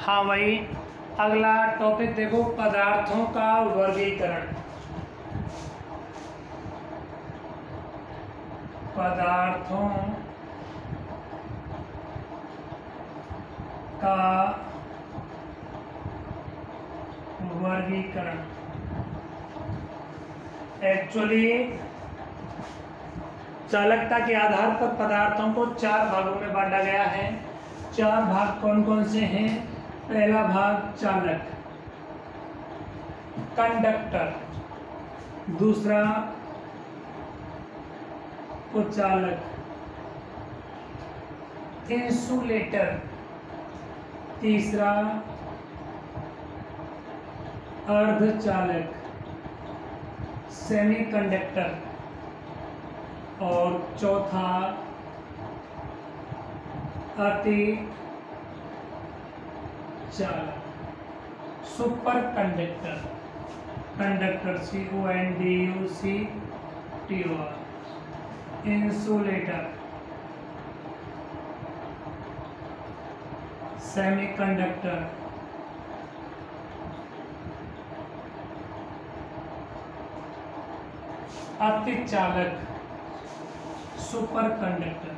हाँ भाई, अगला टॉपिक देखो, पदार्थों का वर्गीकरण। पदार्थों का वर्गीकरण। एक्चुअली चालकता के आधार पर पदार्थों को 4 भागों में बांटा गया है। 4 भाग कौन कौन से हैं? पहला भाग चालक, कंडक्टर, दूसरा कुचालक, इंसुलेटर, तीसरा अर्धचालक, सेमीकंडक्टर, और चौथा अति चालक, super conductor. Conductor CONDUCTOR, insulator, semiconductor, अति चालक, super conductor.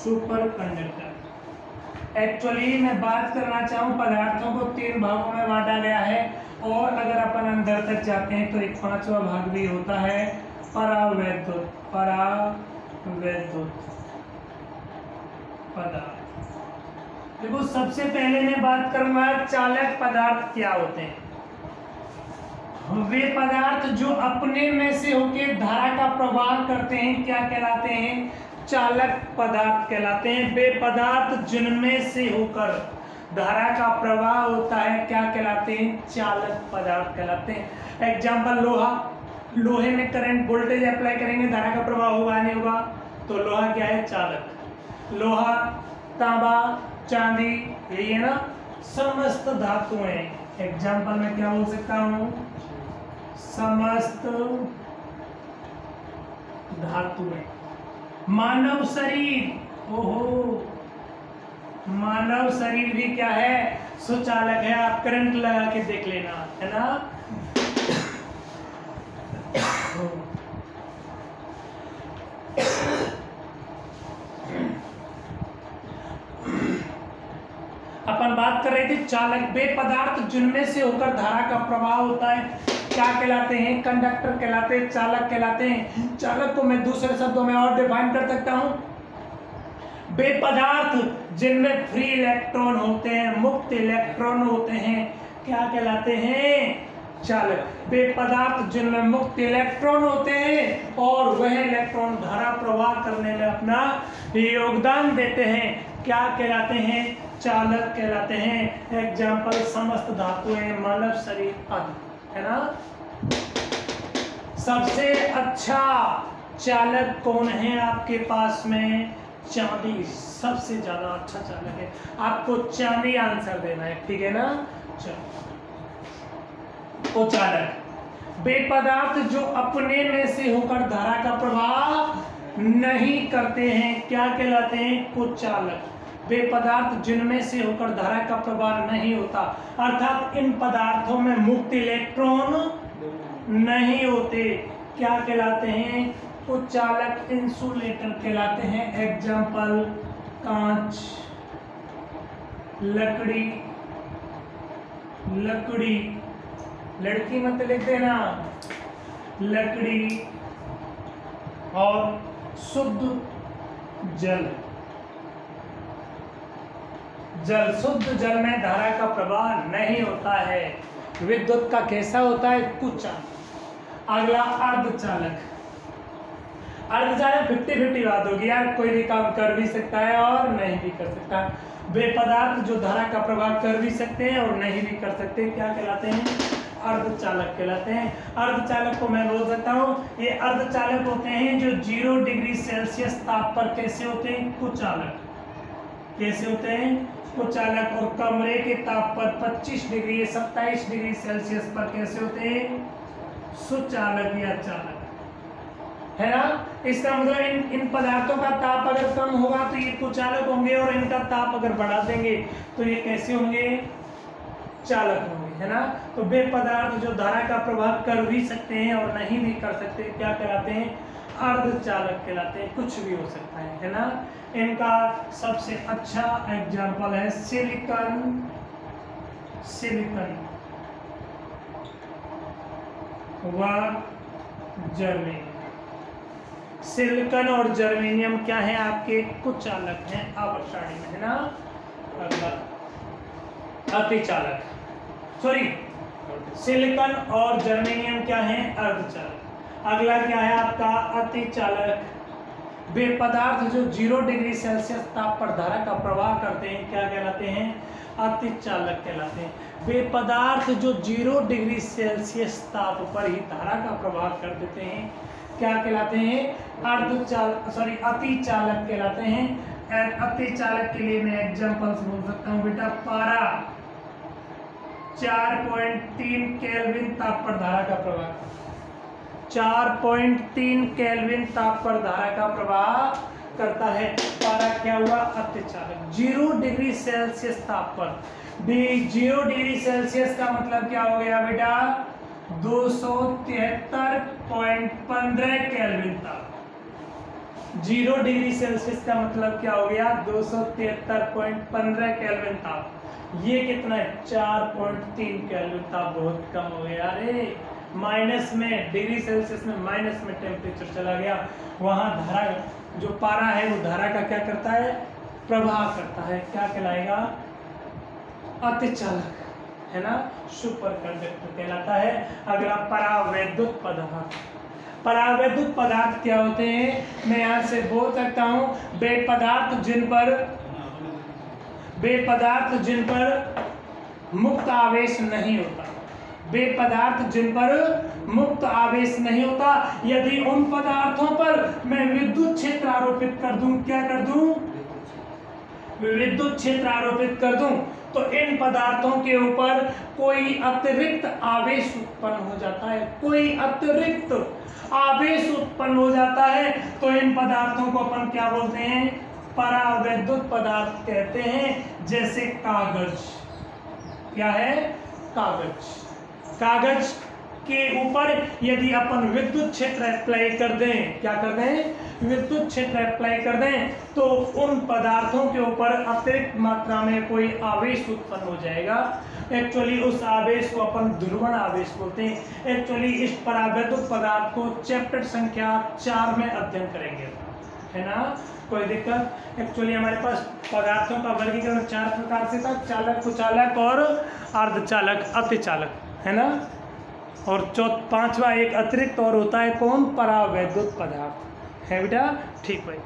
Super conductor. Actually मैं बात करना चाहूँ, पदार्थों को 3 भागों में बांटा गया है, और अगर अपन अंदर तक जाते हैं तो एक 5वां भाग भी होता है, परावैद्युत। परावैद्युत पदार्थ। देखो, सबसे पहले मैं बात करूंगा चालक पदार्थ क्या होते हैं। वे पदार्थ जो अपने में से होके धारा का प्रवाह करते हैं क्या कहलाते हैं? चालक पदार्थ कहलाते हैं। वे पदार्थ जिनमें से होकर धारा का प्रवाह होता है क्या कहलाते हैं? चालक पदार्थ कहलाते हैं। एग्जाम्पल लोहा। लोहे में करंट वोल्टेज अप्लाई करेंगे, धारा का प्रवाह होगा नहीं होगा? तो लोहा क्या है? चालक। लोहा, तांबा, चांदी, यही है ना, समस्त धातुएं। एग्जाम्पल में क्या बोल सकता हूं? समस्त धातुएं। मानव शरीर, ओहो, मानव शरीर भी क्या है? सुचालक है। आप करंट लगा के देख लेना, है ना। अपन बात कर रहे थे चालक। वे पदार्थ जिनमें से होकर धारा का प्रवाह होता है क्या कहलाते हैं? कंडक्टर कहलाते हैं, चालक कहलाते हैं। चालक को मैं दूसरे शब्दों में और डिफाइन कर सकता हूं, वे पदार्थ जिनमें फ्री इलेक्ट्रॉन होते हैं, मुक्त इलेक्ट्रॉन होते हैं, क्या कहलाते हैं? चालक। वे पदार्थ जिनमें मुक्त इलेक्ट्रॉन होते हैं और वह इलेक्ट्रॉन धारा प्रवाह करने में अपना योगदान देते हैं, क्या कहलाते हैं? चालक कहलाते हैं। एग्जाम्पल समस्त धातुएं, मानव शरीर आदि, है ना। सबसे अच्छा चालक कौन है आपके पास में? चांदी सबसे ज्यादा अच्छा चालक है। आपको चांदी आंसर देना है, ठीक है ना। चलो, वो चालक। वे पदार्थ जो अपने में से होकर धारा का प्रवाह नहीं करते हैं क्या कहलाते हैं? कुचालक। वे पदार्थ जिनमें से होकर धारा का प्रवाह नहीं होता, अर्थात इन पदार्थों में मुक्त इलेक्ट्रॉन नहीं होते, क्या कहलाते हैं? कुचालक। इंसुलेटर कहलाते हैं। एग्जाम्पल कांच, लकड़ी, लकड़ी, लड़की मत लिख देना, लकड़ी, और शुद्ध जल। जल, शुद्ध जल में धारा का प्रवाह नहीं होता है। विद्युत का कैसा होता है? कुचालक। अगला अर्धचालक। अर्धचालक 50-50 बात होगी यार, कोई भी काम कर भी सकता है और नहीं भी कर सकता। वे पदार्थ जो धारा का प्रवाह कर भी सकते हैं और नहीं भी कर सकते क्या कहलाते हैं? अर्धचालक कहलाते हैं। अर्धचालक को मैं बोल सकता हूँ, ये अर्धचालक होते हैं जो 0 डिग्री सेल्सियस ताप पर कैसे होते हैं? कुचालक। कैसे होते हैं? कुचालक। और कमरे के ताप पर 25 डिग्री 27 डिग्री सेल्सियस पर कैसे होते हैं? सुचालक या चालक, है ना। इसका मतलब इन पदार्थों का ताप अगर कम होगा तो ये कुचालक होंगे, और इनका ताप अगर बढ़ा देंगे तो ये कैसे होंगे, चालक होंगे, है ना। तो वे पदार्थ जो धारा का प्रवाह कर भी सकते हैं और नहीं भी कर सकते क्या कहलाते हैं, अर्धचालक कहलाते हैं। कुछ भी हो सकता है ना। इनका सबसे अच्छा एग्जाम्पल है सिलिकॉन, व जर्मेनियम। सिलिकॉन और जर्मेनियम क्या है, आपके कुचालक हैं आवर्षणी में, है ना। अगला अतिचालक, सॉरी सिलिकॉन और जर्मेनियम क्या है, अर्धचालक। अगला क्या है आपका अतिचालक। वे पदार्थ जो 0 डिग्री सेल्सियस ताप पर धारा का प्रवाह करते हैं क्या कहलाते हैं, अतिचालक कहलाते हैं। वे पदार्थ जो 0 डिग्री सेल्सियस ताप पर ही धारा का प्रवाह कर देते हैं क्या कहलाते हैं, अतिचालक कहलाते हैं। अतिचालक के लिए मैं एग्जांपल्स बोल सकता हूँ बेटा। पारा 4.3 केल्विन ताप पर धारा का प्रवाह, 4.3 केल्विन ताप पर धारा का प्रवाह करता है। पारा क्या हुआ, अतिचालक। 0 डिग्री सेल्सियस ताप पर, 0 डिग्री सेल्सियस का मतलब क्या हो गया बेटा, 273.15 केल्विन ताप। 0 डिग्री सेल्सियस का मतलब क्या हो गया, 273.15 केल्विन ताप। ये कितना है, 4.3 केल्विन ताप। बहुत कम हो गया, अरे माइनस में, डिग्री सेल्सियस में माइनस में टेम्परेचर चला गया। वहां धारा जो पारा है वो धारा का क्या करता है, प्रवाह करता है। क्या कहलाएगा, अतिचालक, है ना, सुपर कंडक्टर कहलाता है। अगला परावैद्युत पदार्थ। परावैद्युत पदार्थ क्या होते हैं, मैं यहाँ से बोल सकता हूँ, वे पदार्थ जिन पर मुक्त आवेश नहीं होता, वे पदार्थ जिन पर मुक्त आवेश नहीं होता, यदि उन पदार्थों पर मैं विद्युत क्षेत्र आरोपित कर दूं, क्या कर दूं, विद्युत क्षेत्र आरोपित कर दूं, तो इन पदार्थों के ऊपर कोई अतिरिक्त आवेश उत्पन्न हो जाता है, कोई अतिरिक्त आवेश उत्पन्न हो जाता है। तो इन पदार्थों को अपन क्या बोलते हैं, परावैद्युत पदार्थ कहते हैं। जैसे कागज, क्या है, कागज के ऊपर यदि अपन विद्युत क्षेत्र अप्लाई कर दें, क्या कर दें, विद्युत क्षेत्र अप्लाई कर दें, तो उन पदार्थों के ऊपर अतिरिक्त मात्रा में कोई आवेश उत्पन्न हो जाएगा। एक्चुअली उस आवेश को अपन ध्रुवण आवेश बोलते हैं। एक्चुअली इस परावैद्युत पदार्थ को चैप्टर संख्या 4 में अध्ययन करेंगे, है ना, कोई दिक्कत। एक्चुअली हमारे पास पदार्थों का वर्गीकरण 4 प्रकार से था, चालक, कुचालक और अर्धचालक, अतिचालक, है ना। और 5वां एक अतिरिक्त और होता है, कौन, परावैद्युत पदार्थ, है बेटा, ठीक भाई।